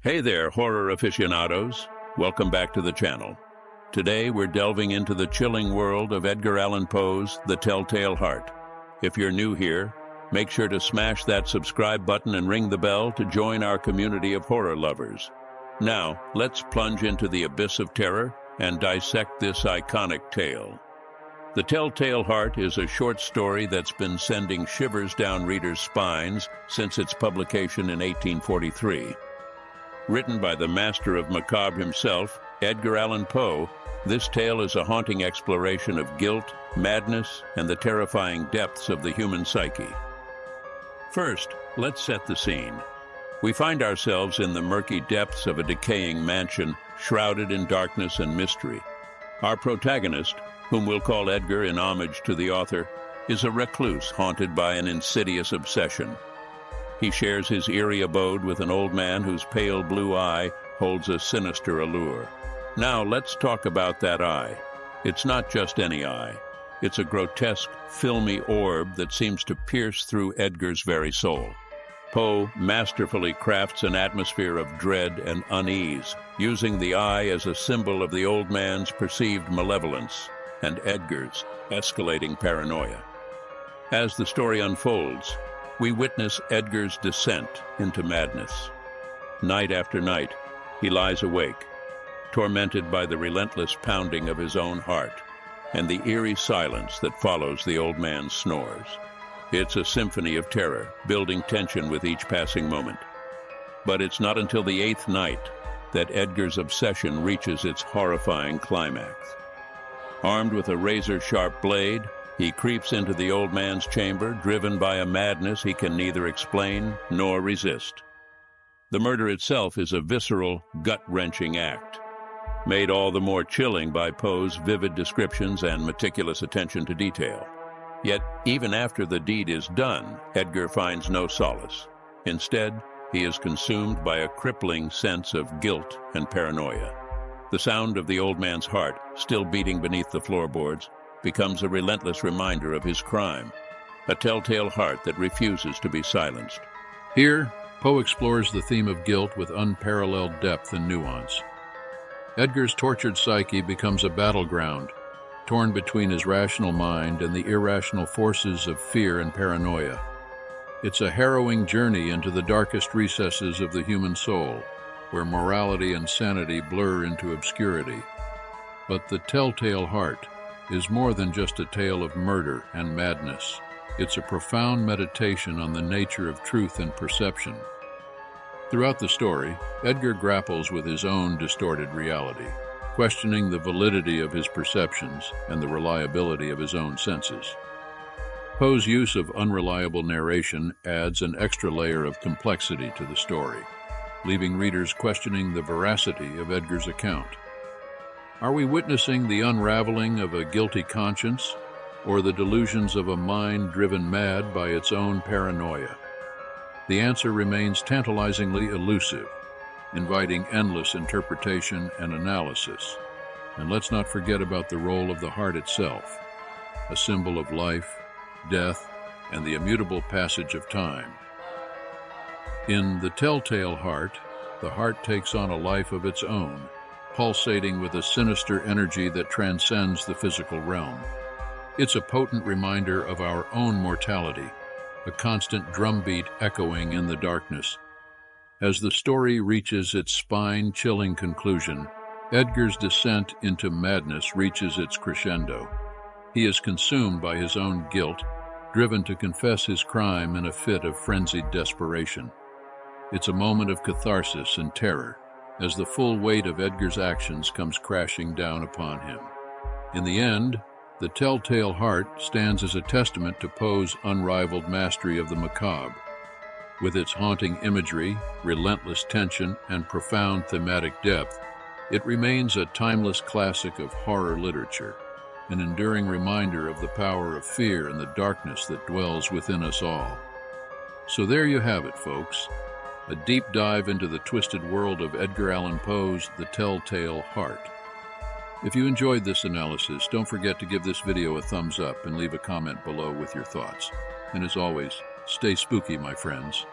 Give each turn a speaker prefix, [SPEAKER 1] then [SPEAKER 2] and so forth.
[SPEAKER 1] Hey there, horror aficionados. Welcome back to the channel. Today we're delving into the chilling world of Edgar Allan Poe's The Telltale Heart. If you're new here, make sure to smash that subscribe button and ring the bell to join our community of horror lovers. Now, let's plunge into the abyss of terror and dissect this iconic tale. The Telltale Heart is a short story that's been sending shivers down readers' spines since its publication in 1843. Written by the master of Macabre himself, Edgar Allan Poe, this tale is a haunting exploration of guilt, madness, and the terrifying depths of the human psyche. First, let's set the scene. We find ourselves in the murky depths of a decaying mansion, shrouded in darkness and mystery. Our protagonist, whom we'll call Edgar in homage to the author, is a recluse haunted by an insidious obsession. He shares his eerie abode with an old man whose pale blue eye holds a sinister allure. Now let's talk about that eye. It's not just any eye. It's a grotesque, filmy orb that seems to pierce through Edgar's very soul. Poe masterfully crafts an atmosphere of dread and unease, using the eye as a symbol of the old man's perceived malevolence and Edgar's escalating paranoia. As the story unfolds, we witness Edgar's descent into madness. Night after night, he lies awake, tormented by the relentless pounding of his own heart and the eerie silence that follows the old man's snores. It's a symphony of terror, building tension with each passing moment. But it's not until the eighth night that Edgar's obsession reaches its horrifying climax. Armed with a razor-sharp blade, he creeps into the old man's chamber, driven by a madness he can neither explain nor resist. The murder itself is a visceral, gut-wrenching act, made all the more chilling by Poe's vivid descriptions and meticulous attention to detail. Yet, even after the deed is done, Edgar finds no solace. Instead, he is consumed by a crippling sense of guilt and paranoia. The sound of the old man's heart, still beating beneath the floorboards, becomes a relentless reminder of his crime, a telltale heart that refuses to be silenced.
[SPEAKER 2] Here, Poe explores the theme of guilt with unparalleled depth and nuance. Edgar's tortured psyche becomes a battleground, torn between his rational mind and the irrational forces of fear and paranoia. It's a harrowing journey into the darkest recesses of the human soul, where morality and sanity blur into obscurity. But The Telltale Heart is more than just a tale of murder and madness. It's a profound meditation on the nature of truth and perception. Throughout the story, Edgar grapples with his own distorted reality, questioning the validity of his perceptions and the reliability of his own senses. Poe's use of unreliable narration adds an extra layer of complexity to the story, leaving readers questioning the veracity of Edgar's account. Are we witnessing the unraveling of a guilty conscience, or the delusions of a mind driven mad by its own paranoia? The answer remains tantalizingly elusive, inviting endless interpretation and analysis. And let's not forget about the role of the heart itself, a symbol of life, death, and the immutable passage of time. In The Telltale Heart, the heart takes on a life of its own, pulsating with a sinister energy that transcends the physical realm. It's a potent reminder of our own mortality, a constant drumbeat echoing in the darkness. As the story reaches its spine-chilling conclusion, Edgar's descent into madness reaches its crescendo. He is consumed by his own guilt, driven to confess his crime in a fit of frenzied desperation. It's a moment of catharsis and terror, as the full weight of Edgar's actions comes crashing down upon him. In the end, The Telltale Heart stands as a testament to Poe's unrivaled mastery of the macabre. With its haunting imagery, relentless tension, and profound thematic depth, it remains a timeless classic of horror literature, an enduring reminder of the power of fear and the darkness that dwells within us all. So there you have it, folks. A deep dive into the twisted world of Edgar Allan Poe's The Telltale Heart. If you enjoyed this analysis, don't forget to give this video a thumbs up and leave a comment below with your thoughts. And as always, stay spooky, my friends.